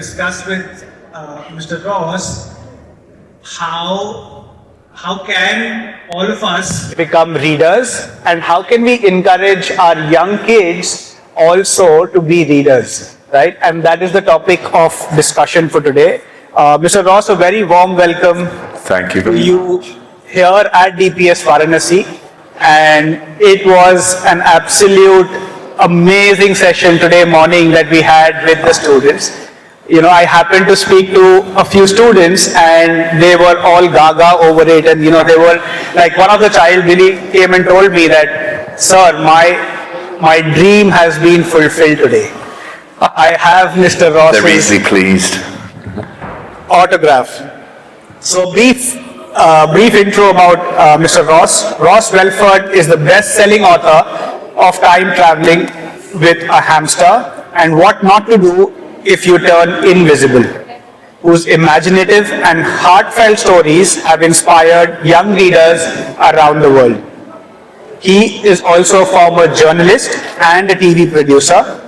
discuss with Mr. Ross how can all of us become readers, and how can we encourage our young kids also to be readers, right? And that is the topic of discussion for today. Mr. Ross, a very warm welcome. Thank you. To you here at DPS Varanasi, and it was an absolute amazing session today morning that we had with the students. You know, I happened to speak to a few students and they were all gaga over it, and you know, they were like, one of the child really came and told me that, sir, my dream has been fulfilled today. I have Mr. Ross's They're easily pleased. autograph. So brief intro about Mr. Ross. Ross Welford is the best-selling author of Time Traveling with a Hamster and What Not to Do If You Turn Invisible, whose imaginative and heartfelt stories have inspired young readers around the world. He is also a former journalist and a TV producer,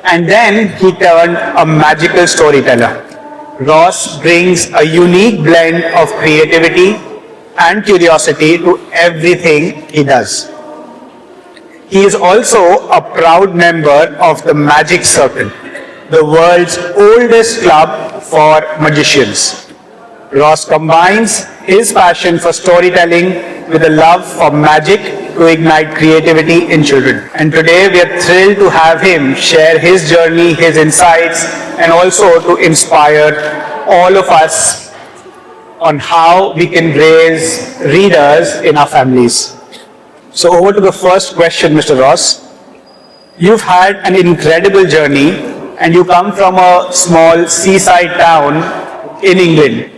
and then he turned a magical storyteller. Ross brings a unique blend of creativity and curiosity to everything he does. He is also a proud member of the Magic Circle, the world's oldest club for magicians. Ross combines his passion for storytelling with a love for magic to ignite creativity in children. And today we are thrilled to have him share his journey, his insights, and also to inspire all of us on how we can raise readers in our families. So over to the first question, Mr. Ross. You've had an incredible journey, and you come from a small seaside town in England.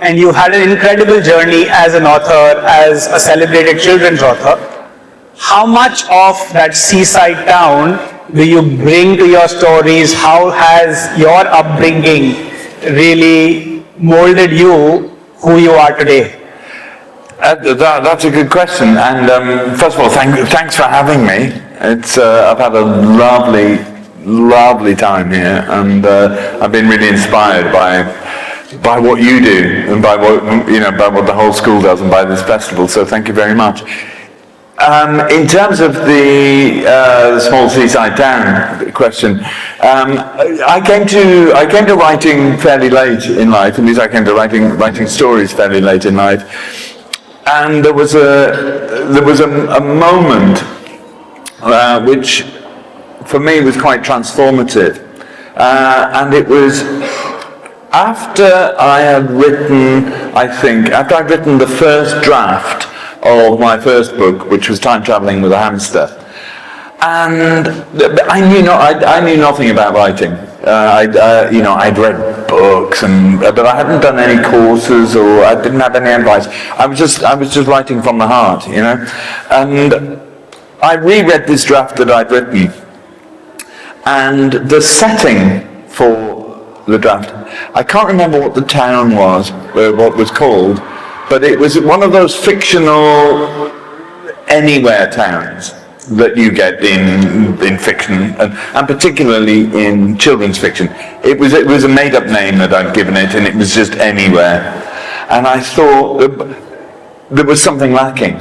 And you had an incredible journey as an author, as a celebrated children's author. How much of that seaside town do you bring to your stories? How has your upbringing really molded you who you are today? That's a good question. And first of all, thanks for having me. I've had a lovely time here, and I've been really inspired by what you do and by what the whole school does and by this festival. So thank you very much. In terms of the small seaside town question, I came to writing fairly late in life. At least I came to writing stories fairly late in life. And there was a moment which for me was quite transformative, and it was after I'd written the first draft of my first book, which was Time Traveling with a Hamster, and I knew nothing about writing. I'd read books, but I hadn't done any courses, or I didn't have any advice. I was just writing from the heart, you know. And I reread this draft that I'd written, and the setting for the draft, I can't remember what the town was, what was called, but it was one of those fictional anywhere towns that you get in fiction, and particularly in children's fiction. It was a made-up name that I'd given it, and it was just anywhere. And I thought there was something lacking.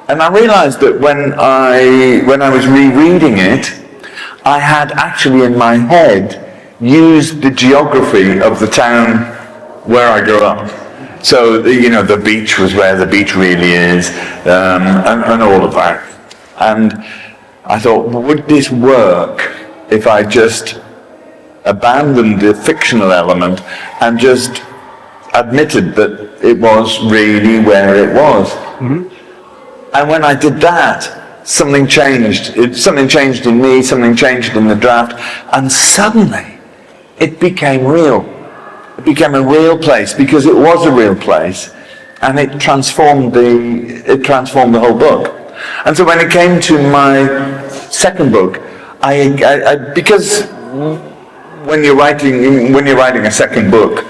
And I realized that when I was rereading it, I had actually in my head used the geography of the town where I grew up. So, the beach was where the beach really is, and all of that. And I thought, would this work if I just abandoned the fictional element and just admitted that it was really where it was? Mm-hmm. And when I did that, something changed. Something changed in me, something changed in the draft, and suddenly it became real. It became a real place because it was a real place, and it transformed the whole book. And so when it came to my second book, because when you're writing a second book,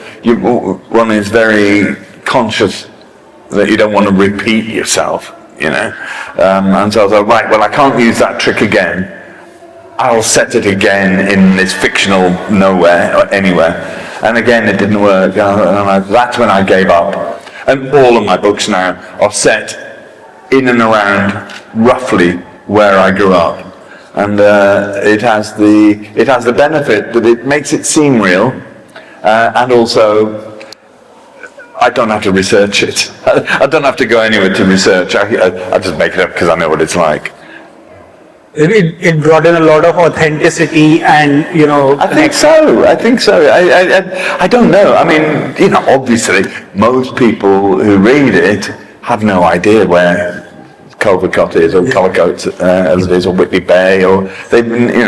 one is very conscious that you don't want to repeat yourself, And so I was like, right, well, I can't use that trick again. I'll set it again in this fictional nowhere or anywhere. And again, it didn't work. That's when I gave up. And all of my books now are set in and around roughly where I grew up. And it has the benefit that it makes it seem real, and also I don't have to research it. I don't have to go anywhere to research. I just make it up because I know what it's like. It brought in a lot of authenticity and, I think so. I don't know. I mean, obviously, most people who read it have no idea where Culvercott is, or Culvercoat as it is, or Whitby Bay, or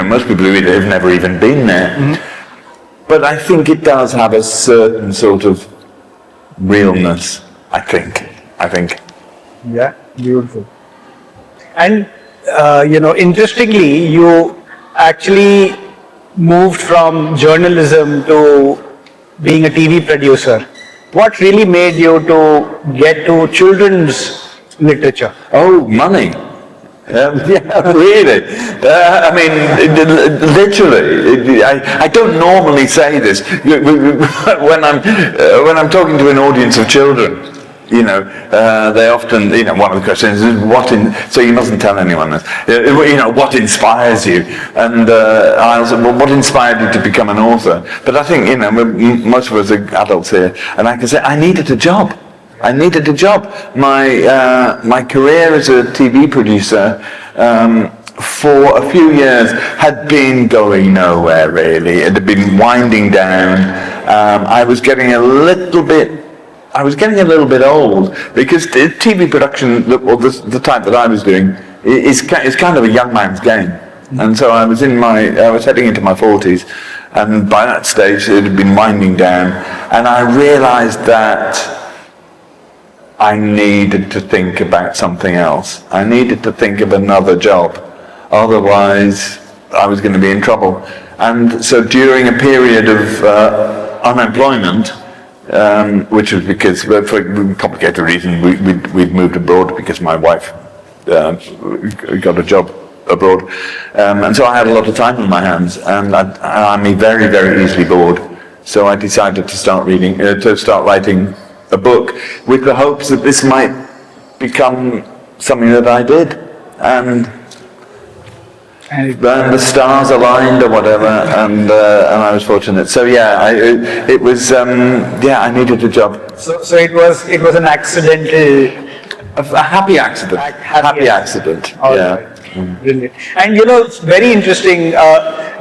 most people who read it have never even been there. Mm-hmm. But I think it does have a certain sort of realness. I think. Yeah, beautiful. And interestingly, you actually moved from journalism to being a TV producer. What really made you to get to children's literature? Oh, money. Yeah, really. I mean, literally. I don't normally say this when I'm talking to an audience of children. They often, one of the questions is, so you mustn't tell anyone this, what inspires you? And I'll say, well, what inspired you to become an author? But I think, most of us are adults here, and I can say, I needed a job. My career as a TV producer, for a few years had been going nowhere really. It had been winding down. I was getting a little bit old, because the TV production, or the type that I was doing, is kind of a young man's game. And so I was heading into my 40s, and by that stage it had been winding down, and I realised that I needed to think about something else. I needed to think of another job, otherwise I was going to be in trouble. And so during a period of unemployment, which was because, for a complicated reason, we'd moved abroad because my wife got a job abroad, and so I had a lot of time on my hands, and I'm very, very easily bored. So I decided to start writing a book with the hopes that this might become something that I did, and the stars aligned or whatever, and I was fortunate. So yeah, it was I needed a job. So it was an accidental, a happy accident. Happy accident. All yeah. right. Brilliant. And it's very interesting.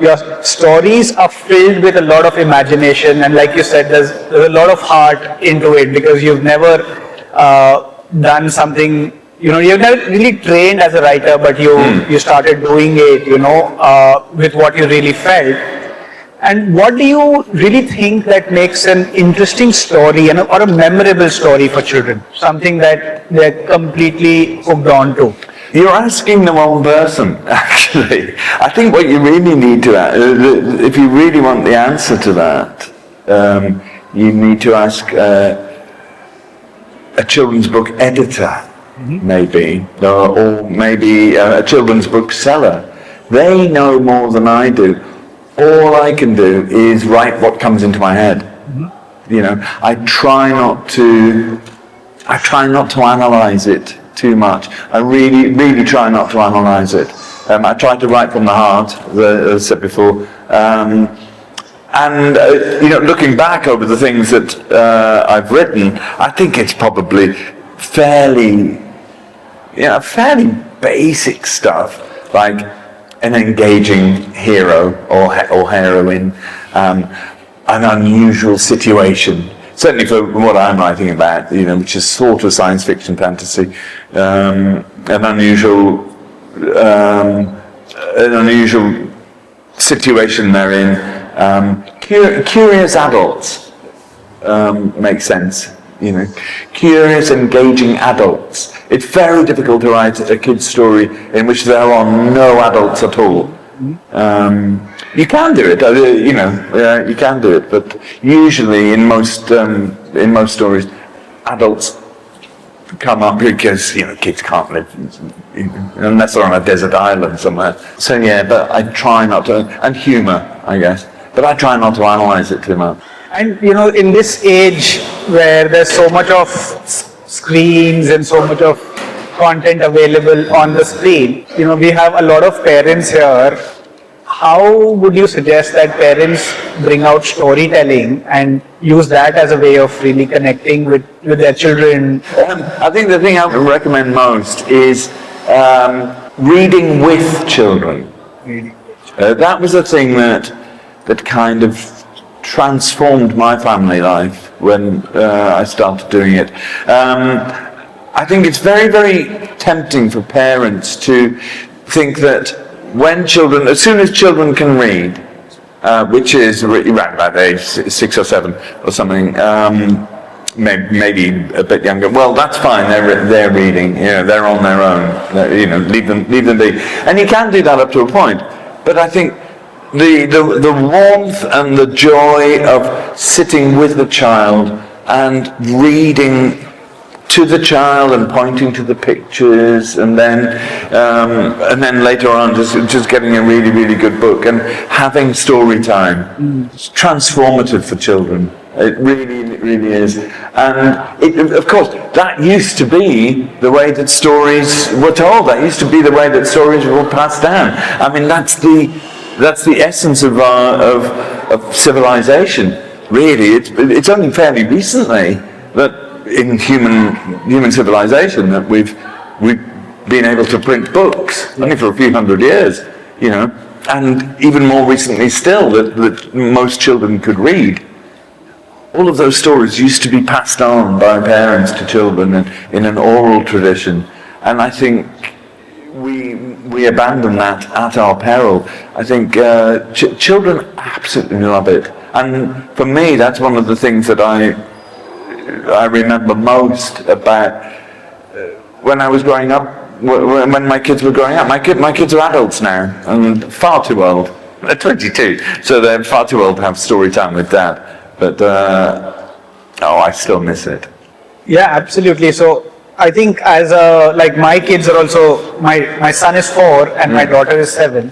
Your stories are filled with a lot of imagination, and like you said, there's a lot of heart into it, because you've never done something. You've never really trained as a writer, but you started doing it, with what you really felt. And what do you really think that makes an interesting story or a memorable story for children? Something that they're completely hooked on to? You're asking the wrong person, actually. I think what you really need to ask, if you really want the answer to that, you need to ask a children's book editor, maybe, or maybe a children's book seller. They know more than I do. All I can do is write what comes into my head. I try not to analyze it too much. I really, really try not to analyze it. I try to write from the heart, as I said before. Looking back over the things that I've written, I think it's probably fairly basic stuff, like an engaging hero or heroine, an unusual situation. Certainly for what I'm writing about, which is sort of science fiction fantasy, an unusual situation they're in. Curious adults make sense. Curious, engaging adults. It's very difficult to write a kid's story in which there are no adults at all. You can do it, you can do it, but usually in most stories, adults come up because, kids can't live unless they're on a desert island somewhere. So yeah, but I try not to, and humour, I guess, but I try not to analyse it too much. And in this age where there's so much of screens and so much of content available on the screen, we have a lot of parents here. How would you suggest that parents bring out storytelling and use that as a way of really connecting with their children? I think the thing I would recommend most is reading with children. That was a thing that kind of transformed my family life when I started doing it. I think it's very, very tempting for parents to think that as soon as children can read, which is around about age 6 or 7 or something, maybe a bit younger, well, that's fine, they're reading, they're on their own, leave them be. And you can do that up to a point, but I think the warmth and the joy of sitting with the child and reading to the child and pointing to the pictures, and then later on just getting a really, really good book and having story time. It's transformative for children. It really, really is. And of course, that used to be the way that stories were told. That used to be the way that stories were passed down. I mean, that's the essence of civilization. Really, it's only fairly recently that in human civilization that we've been able to print books, only for a few hundred years, and even more recently still that most children could read. All of those stories used to be passed on by parents to children in an oral tradition, and I think we abandon that at our peril. I think children absolutely love it, and for me that's one of the things that I remember most about when I was growing up, when my kids were growing up. My kids are adults now, and far too old. They're 22, so they're far too old to have story time with Dad. But, I still miss it. Yeah, absolutely. So I think my kids are also, my son is 4 and my daughter is 7.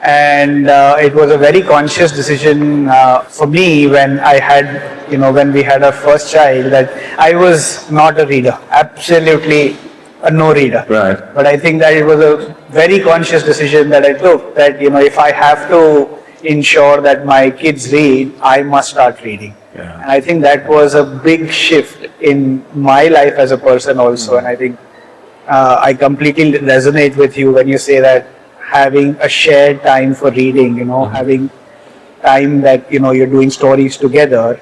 And it was a very conscious decision for me when I had, when we had our first child, that I was not a reader, absolutely a no reader. Right. But I think that it was a very conscious decision that I took, that, if I have to ensure that my kids read, I must start reading. Yeah. And I think that was a big shift in my life as a person also. And I think I completely resonate with you when you say that having a shared time for reading, having time that, you're doing stories together,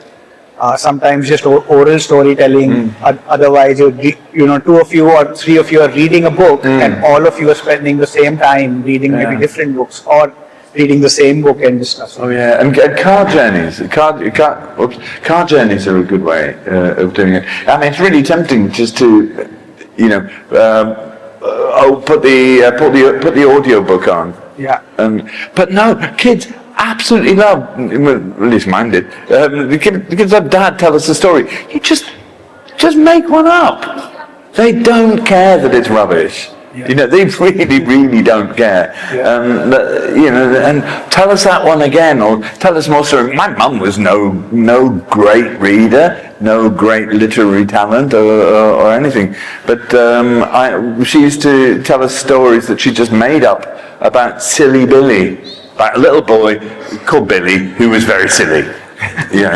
sometimes just oral storytelling, otherwise, 2 of you or 3 of you are reading a book and all of you are spending the same time reading maybe different books or reading the same book and discussing. Oh yeah, and car journeys. Car journeys are a good way of doing it. I mean, it's really tempting just to, put the audio book on. Yeah. But no, kids absolutely love. At least mine did. The kids love Dad tell us a story. You just make one up. They don't care that it's rubbish. Yeah. They really, really don't care. Yeah. And tell us that one again, or tell us more story. My mum was no great reader, no great literary talent or anything, but she used to tell us stories that she just made up about Silly Billy, about a little boy called Billy who was very silly.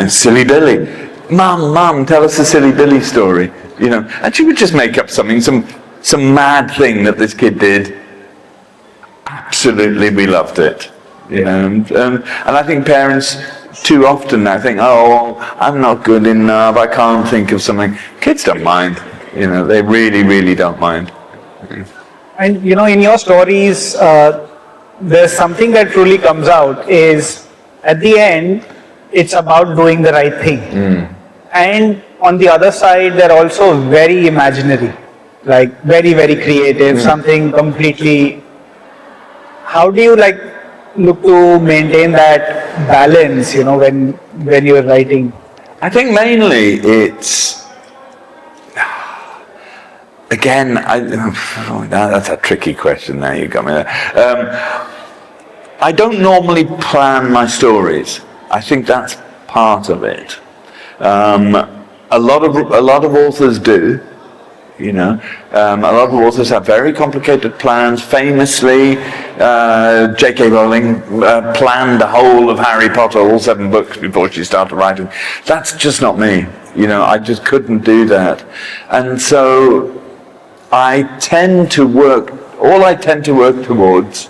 Silly Billy. Mum, tell us a Silly Billy story. And she would just make up something, some mad thing that this kid did. Absolutely, we loved it. And I think parents too often now think, I'm not good enough, I can't think of something. Kids don't mind. They really, really don't mind. And in your stories, there's something that truly comes out is, at the end, it's about doing the right thing. And on the other side, they're also very imaginary. Like very, very creative, something completely. How do you look to maintain that balance, when you're writing? I think mainly it's again, that's a tricky question now, you got me there. I don't normally plan my stories. I think that's part of it. A lot of authors do. A lot of authors have very complicated plans. Famously, J.K. Rowling planned the whole of Harry Potter, all 7 books, before she started writing. That's just not me. I just couldn't do that. And so all I tend to work towards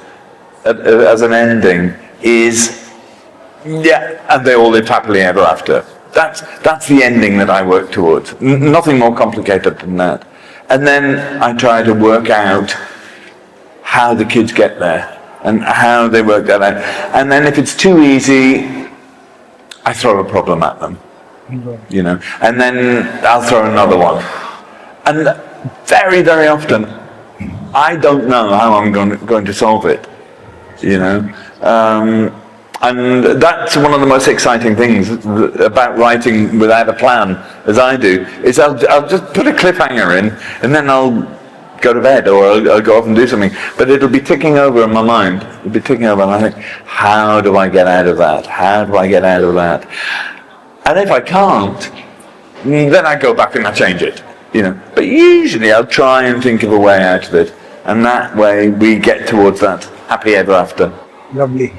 as an ending is, and they all lived happily ever after. That's the ending that I work towards. Nothing more complicated than that. And then I try to work out how the kids get there and how they work that out. And then if it's too easy, I throw a problem at them, and then I'll throw another one. And very, very often, I don't know how I'm going to solve it, And that's one of the most exciting things about writing without a plan, as I do, is I'll just put a cliffhanger in, and then I'll go to bed, or I'll go off and do something. But it'll be ticking over in my mind. It'll be ticking over, and I think, how do I get out of that? How do I get out of that? And if I can't, then I go back and I change it, But usually I'll try and think of a way out of it, and that way we get towards that happy ever after. Lovely.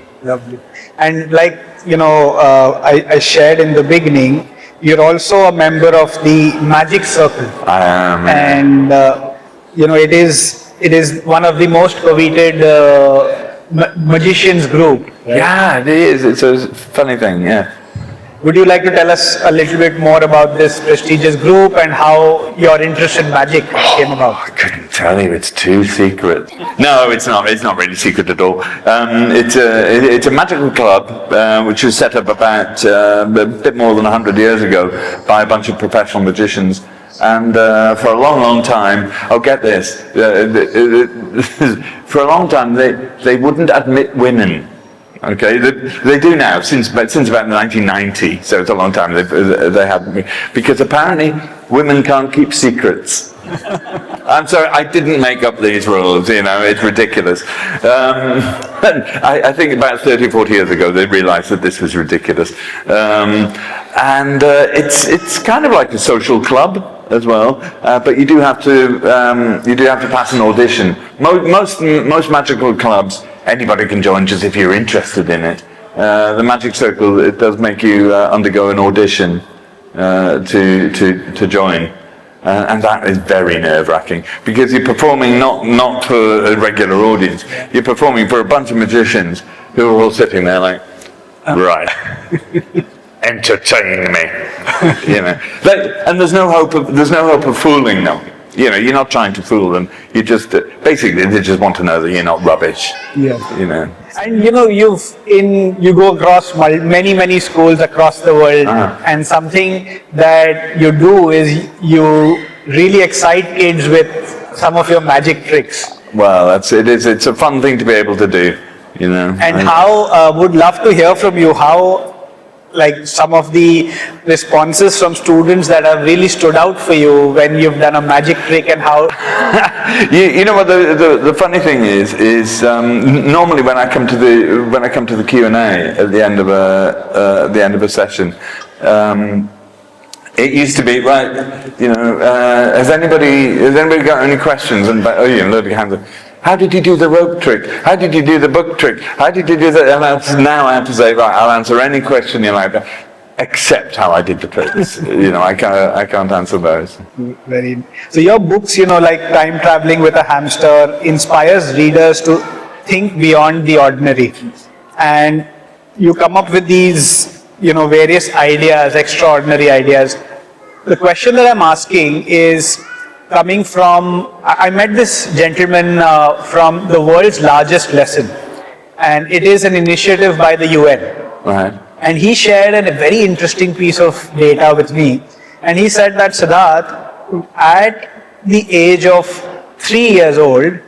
And I shared in the beginning, you're also a member of the Magic Circle. I am. And, it is one of the most coveted magicians group. Right? Yeah, it is. It's a funny thing, yeah. Would you like to tell us a little bit more about this prestigious group and how your interest in magic came about? I couldn't tell you. It's too secret. No, it's not. It's not really secret at all. It's a magical club which was set up about a bit more than 100 years ago by a bunch of professional magicians. And for a long, long time, get this, for a long time they wouldn't admit women. Okay, they do now since about 1990. So it's a long time they haven't, because apparently women can't keep secrets. I'm sorry, I didn't make up these rules. It's ridiculous. I think about 30 or 40 years ago they realised that this was ridiculous, and it's kind of like a social club as well. But you do have to pass an audition. Most magical clubs, anybody can join just if you're interested in it. The Magic Circle, it does make you undergo an audition to join, and that is very nerve-wracking, because you're performing not for a regular audience. You're performing for a bunch of magicians who are all sitting there like, right, entertain me, and there's no hope of fooling them. You're not trying to fool them. You just basically they just want to know that you're not rubbish. Yeah. And you go across many schools across the world, and something that you do is you really excite kids with some of your magic tricks. Well, it's a fun thing to be able to do, And how would love to hear from you how, like, some of the responses from students that have really stood out for you when you've done a magic trick, and how. You know what the funny thing is normally when I come to the Q&A at the end of a session, it used to be, right, has anybody got any questions? And load of hands up. How did you do the rope trick? How did you do the book trick? How did you do that? And now I have to say, right, I'll answer any question you like, except how I did the tricks. I can't answer those. So your books, like Time Traveling with a Hamster, inspires readers to think beyond the ordinary. And you come up with these, various ideas, extraordinary ideas. The question that I'm asking is, coming from, I met this gentleman from the world's largest lesson, and it is an initiative by the UN. Right. And he shared a very interesting piece of data with me, and he said that, Siddharth, at the age of 3 years old,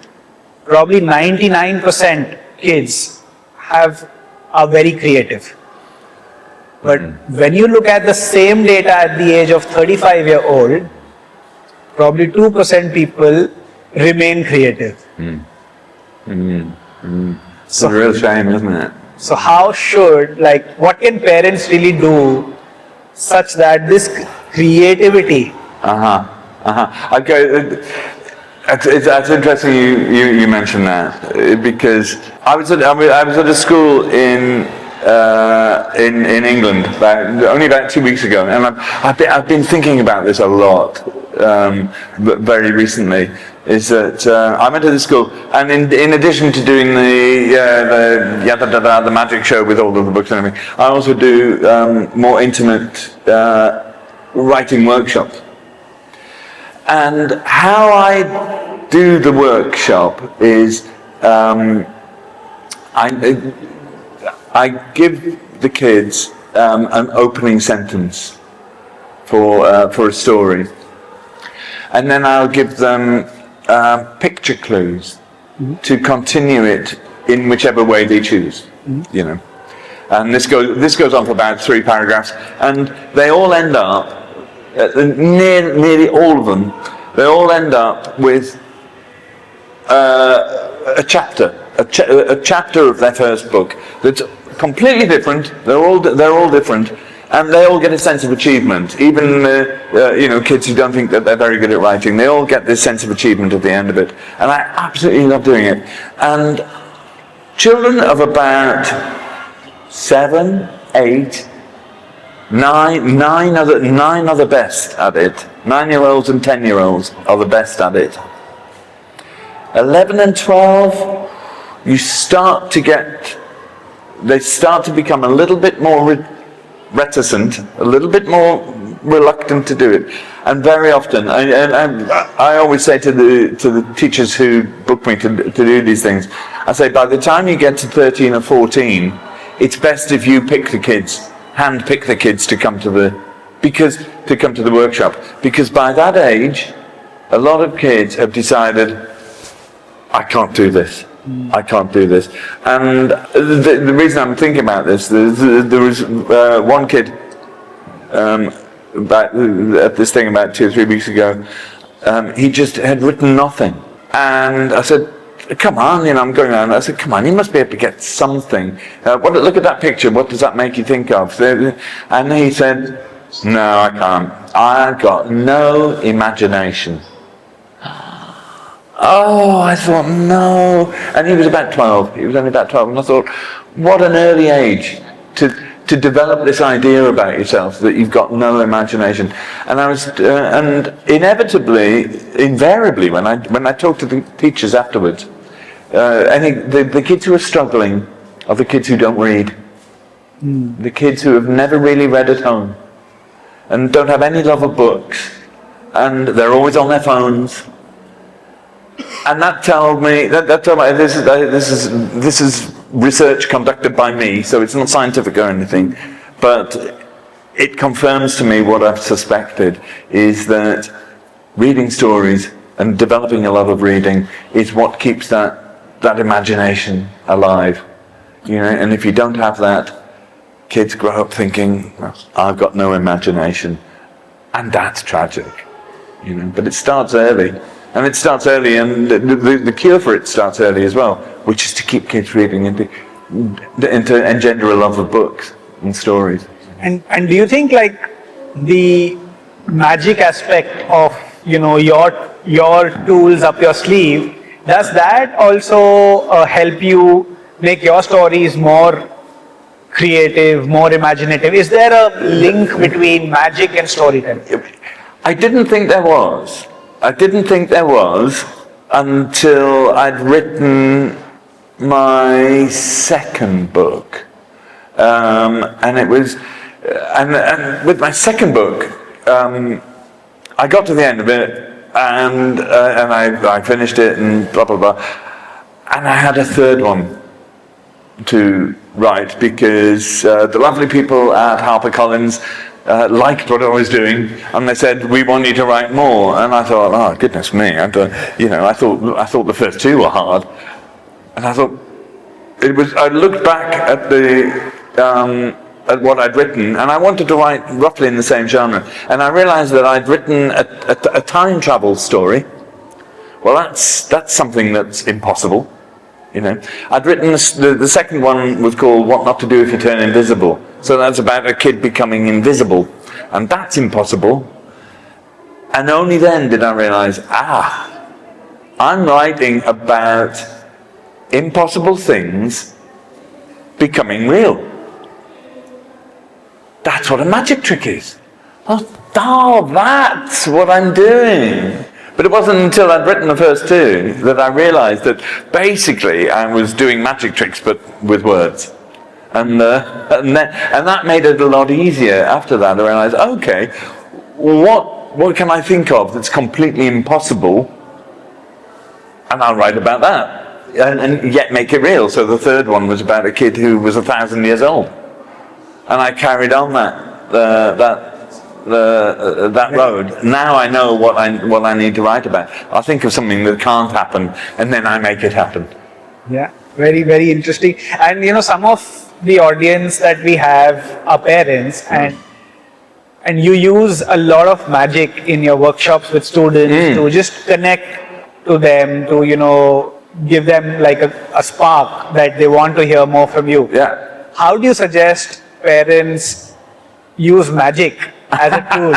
probably 99% kids are very creative. But when you look at the same data at the age of 35-year-old, probably 2% people remain creative. It's a real shame, isn't it? So how should, what can parents really do such that this creativity? Okay, that's interesting you mentioned that, because I was at a school in England only about 2 weeks ago, and I've been thinking about this a lot very recently. Is that I went to the school, and in addition to doing the magic show with all of the books and everything, I also do more intimate writing workshops. And how I do the workshop is I give the kids an opening sentence for a story, and then I'll give them picture clues to continue it in whichever way they choose. You know, and this goes on for about 3 paragraphs, and they all end up. Nearly all of them, they all end up with a chapter of their first book that's completely different. They're all different, and they all get a sense of achievement. Even kids who don't think that they're very good at writing, they all get this sense of achievement at the end of it. And I absolutely love doing it. And children of about 7, 8. Nine are the best at it. 9-year-olds and 10-year-olds are the best at it. 11 and 12, they start to become a little bit more reticent, a little bit more reluctant to do it. And very often, I always say to the teachers who book me to do these things, I say, by the time you get to 13 or 14, it's best if you pick the kids. Hand-pick the kids to come to the workshop, because by that age, a lot of kids have decided, I can't do this. I can't do this. And the reason I'm thinking about this, there was one kid at this thing about 2 or 3 weeks ago. He just had written nothing, and I said, come on, I'm going around. I said, come on, you must be able to get something. Look at that picture. What does that make you think of? And he said, no, I can't. I've got no imagination. Oh, I thought, no. And he was about 12. He was only about 12. And I thought, what an early age to develop this idea about yourself that you've got no imagination. And and invariably, when I talk to the teachers afterwards, I think the kids who are struggling are the kids who don't read. The kids who have never really read at home and don't have any love of books, and they're always on their phones. And that told me this is research conducted by me, so it's not scientific or anything, but it confirms to me what I've suspected, is that reading stories and developing a love of reading is what keeps that imagination alive. And if you don't have that, kids grow up thinking, well, I've got no imagination, and that's tragic. But it starts early. And it starts early, and the cure for it starts early as well, which is to keep kids reading and to engender a love of books and stories. And do you think the magic aspect of your tools up your sleeve, does that also help you make your stories more creative, more imaginative? Is there a link between magic and storytelling? I didn't think there was. Until I'd written my second book, and it was, and with my second book, I got to the end of it, and I finished it, and blah blah blah, and I had a third one to write, because the lovely people at HarperCollins liked what I was doing, and they said, we want you to write more. And I thought, oh goodness me, I thought the first 2 were hard, and I thought I looked back at at what I'd written, and I wanted to write roughly in the same genre. And I realized that I'd written a time travel story. Well, that's something that's impossible, you know. I'd written the second one was called What Not to Do If You Turn Invisible. So that's about a kid becoming invisible, and that's impossible. And only then did I realize, I'm writing about impossible things becoming real. That's what a magic trick is. Oh, that's what I'm doing. But it wasn't until I'd written the first two that I realized that basically I was doing magic tricks but with words. And that made it a lot easier after that. I realized, okay, what can I think of that's completely impossible? And I'll write about that. And yet make it real. So the third one was about a kid who was 1,000 years old. And I carried on that road. Now I know what I need to write about. I think of something that can't happen, and then I make it happen. Yeah, very, very interesting. And you know, some of the audience that we have are parents, and you use a lot of magic in your workshops with students to just connect to them, to, you know, give them like a spark that they want to hear more from you. Yeah. How do you suggest parents use magic as a tool?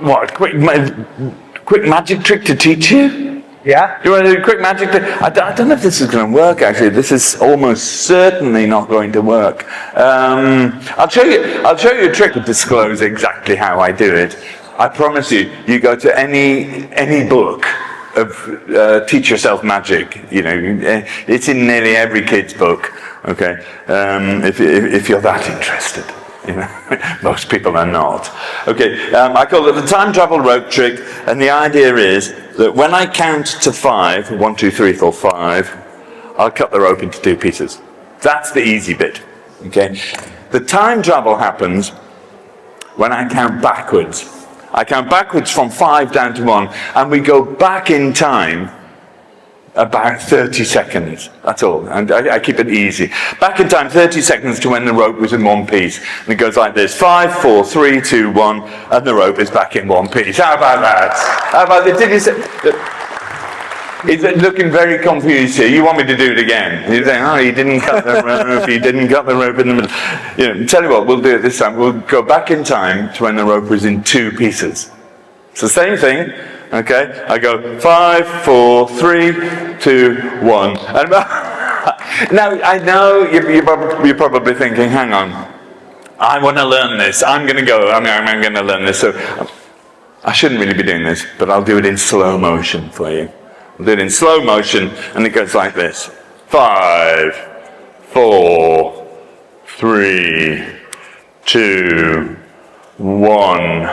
What? Quick magic trick to teach you? Yeah. You want to do a quick magic trick? I don't know if this is going to work. Actually, this is almost certainly not going to work. I'll show you a trick to disclose exactly how I do it. I promise you. You go to any book of teach yourself magic. You know, it's in nearly every kid's book. Okay, if you're that interested, you know, most people are not. Okay, I call it the time travel rope trick, and the idea is that when I count to 5, 1, 2, 3, 4, 5, I'll cut the rope into 2 pieces. That's the easy bit. Okay, the time travel happens when I count backwards. I count backwards from 5 down to 1, and we go back in time about 30 seconds. That's all. And I keep it easy. Back in time, 30 seconds to when the rope was in one piece. And it goes like this: 5, 4, 3, 2, 1, and the rope is back in one piece. How about that? How about this? Did you say? He's looking very confused here. You want me to do it again? He's saying, oh, he didn't cut the rope, he didn't cut the rope in the middle. You know, tell you what, we'll do it this time. We'll go back in time to when the rope was in 2 pieces. It's the same thing, okay? I go 5, 4, 3, 2, 1. And now, I know you're probably thinking, hang on, I want to learn this. I'm going to learn this. So I shouldn't really be doing this, but I'll do it in slow motion for you. We'll do it in slow motion, and it goes like this: 5, 4, 3, 2, 1.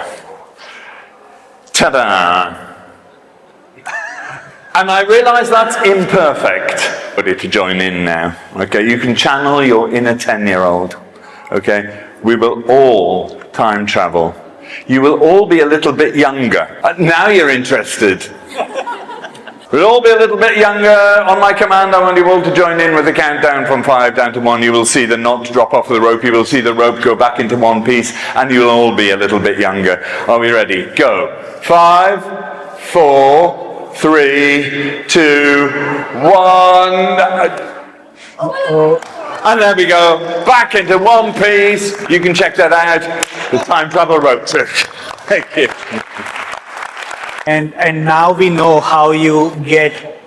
Ta-da! And I realise that's imperfect. Ready to join in now. Okay, you can channel your inner 10-year-old. Okay, we will all time travel. You will all be a little bit younger. Now you're interested. We'll all be a little bit younger. On my command, I want you all to join in with the countdown from 5 down to 1. You will see the knot drop off the rope. You will see the rope go back into one piece, and you'll all be a little bit younger. Are we ready? Go. 5, 4, 3, 2, 1. And there we go. Back into one piece. You can check that out. The time travel rope trick. Thank you. And now we know how you get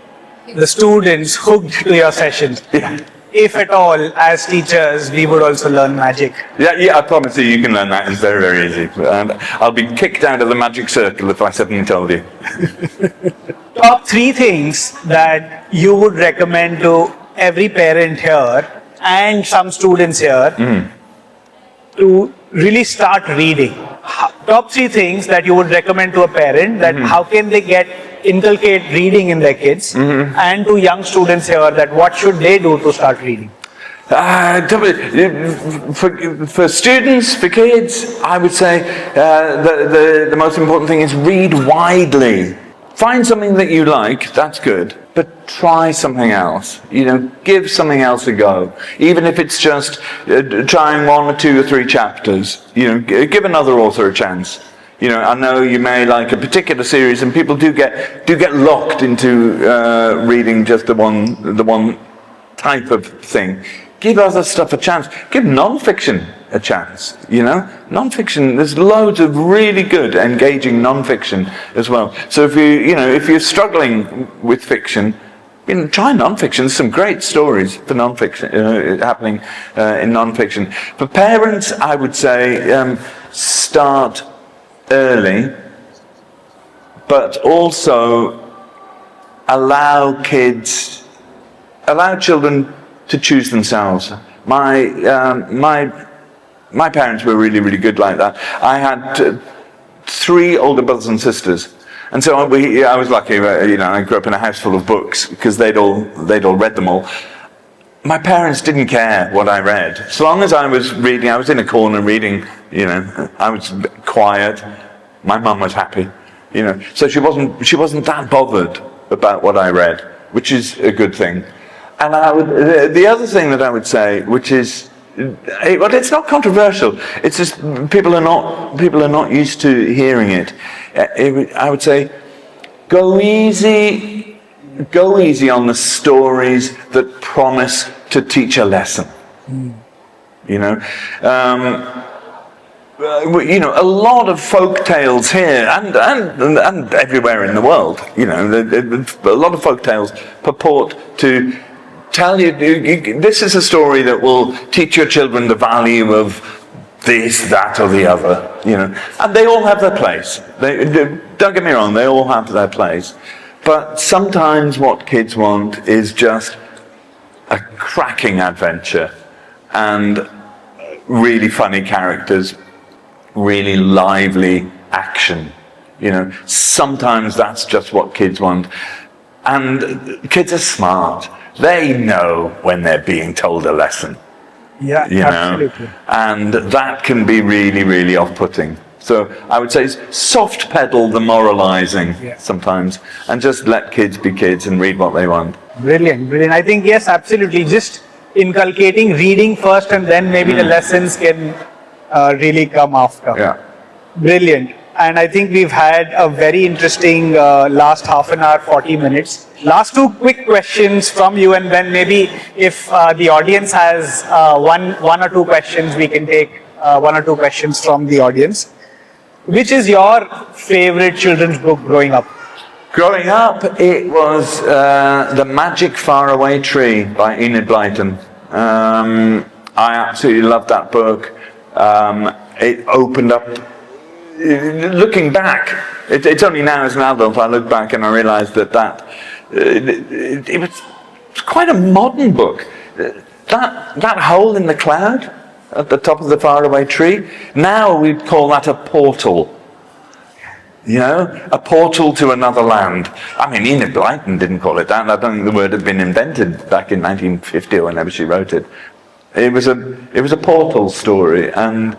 the students hooked to your sessions. Yeah. If at all, as teachers, we would also learn magic. Yeah, I promise you can learn that. It's very, very easy. And I'll be kicked out of the magic circle if I suddenly told you. Top 3 things that you would recommend to every parent here and some students here to really start reading. Top 3 things that you would recommend to a parent, that how can they inculcate reading in their kids, and to young students here, that what should they do to start reading? For students, for kids, I would say the most important thing is read widely. find something that you like, that's good, but try something else. Give something else a go. Even if it's just trying 1 or 2 or 3 chapters, give another author a chance. I know you may like a particular series, and people do get locked into reading just the one type of thing. Give other stuff a chance. Give non-fiction a chance. Non-fiction. There's loads of really good, engaging non-fiction as well. So if you're struggling with fiction, try non-fiction. There's some great stories for non-fiction happening in non-fiction. For parents, I would say start early, but also allow children to choose themselves. My parents were really, really good like that. I had 3 older brothers and sisters, and so I was lucky. I grew up in a house full of books because they'd all read them all. My parents didn't care what I read, so long as I was reading. I was in a corner reading. I was quiet. My mum was happy. So she wasn't that bothered about what I read, which is a good thing. And the other thing that I would say, which is, well, it's not controversial. It's just people are not used to hearing it. I would say, go easy on the stories that promise to teach a lesson. A lot of folk tales here and everywhere in the world. A lot of folk tales purport to tell you this is a story that will teach your children the value of this, that, or the other. And they all have their place. Don't get me wrong; they all have their place. But sometimes what kids want is just a cracking adventure and really funny characters, really lively action. Sometimes that's just what kids want. And kids are smart. They know when they're being told a lesson. Yeah, absolutely. And that can be really, really off-putting. So I would say soft pedal the moralizing sometimes, and just let kids be kids and read what they want. Brilliant. I think, yes, absolutely. Just inculcating reading first, and then maybe the lessons can really come after. Yeah. Brilliant. And I think we've had a very interesting last half an hour, 40 minutes. Last 2 quick questions from you, and then maybe if the audience has one or 2 questions, we can take 1 or 2 questions from the audience. Which is your favorite children's book growing up? Growing up, it was The Magic Faraway Tree by Enid Blyton. I absolutely loved that book. It opened up. Looking back, it's only now as an adult I look back and I realise that it was quite a modern book. That hole in the cloud at the top of the faraway tree, now we'd call that a portal. A portal to another land. I mean, Enid Blyton didn't call it that. I don't think the word had been invented back in 1950 or whenever she wrote it. It was a portal story, and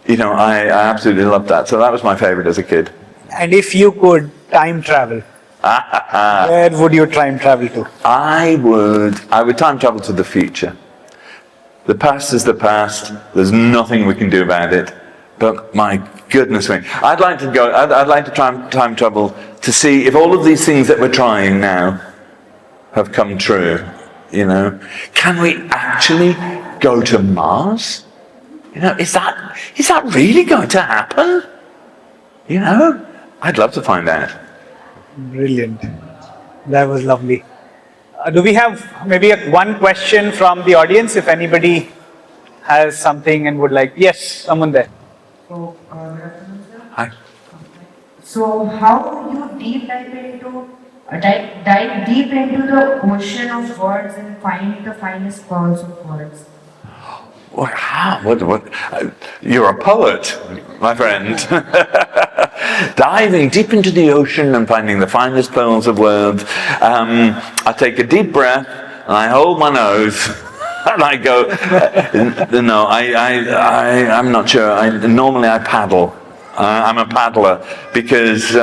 I absolutely loved that. So that was my favorite as a kid. And if you could time travel, where would you time travel to? I would time travel to the future. The past is the past. There's nothing we can do about it. But my goodness me, I'd like to time travel to see if all of these things that we're trying now have come true. Can we actually go to Mars? Is that really going to happen? I'd love to find out. Brilliant. That was lovely. Do we have maybe one question from the audience? If anybody has something and would like, yes, someone there. So, Hi. So how would you dive deep into the ocean of words and find the finest pearls of words? What? You're a poet, my friend. Diving deep into the ocean and finding the finest pearls of words. I take a deep breath and I hold my nose and I go. No, I'm not sure. Normally I paddle. I'm a paddler because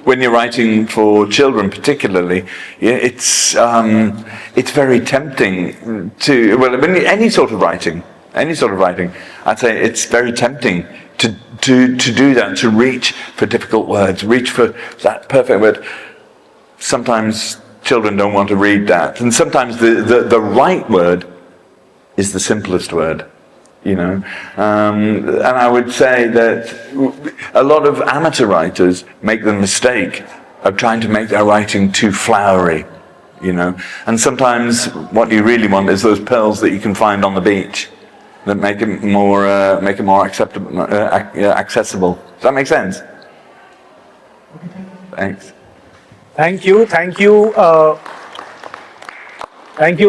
when you're writing for children particularly, it's very tempting to, well, any sort of writing, I'd say it's very tempting to do that, to reach for difficult words, reach for that perfect word. Sometimes children don't want to read that, and sometimes the right word is the simplest word, and I would say that a lot of amateur writers make the mistake of trying to make their writing too flowery, and sometimes what you really want is those pearls that you can find on the beach that make it more acceptable, accessible. Does that make sense? Thanks. Thank you. Thank you,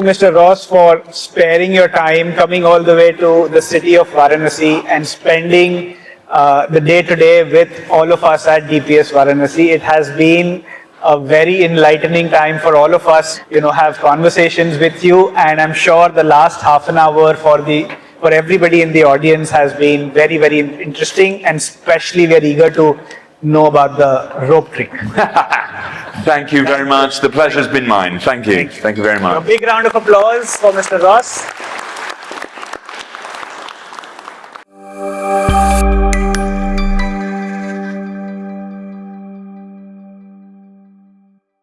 Mr. Ross, for sparing your time, coming all the way to the city of Varanasi and spending the day today with all of us at DPS Varanasi. It has been a very enlightening time for all of us, have conversations with you, and I'm sure the last half an hour for everybody in the audience has been very, very interesting, and especially we are eager to know about the rope trick. Thank you very much. The pleasure's been mine. Thank you. Thank you very much. A big round of applause for Mr. Ross.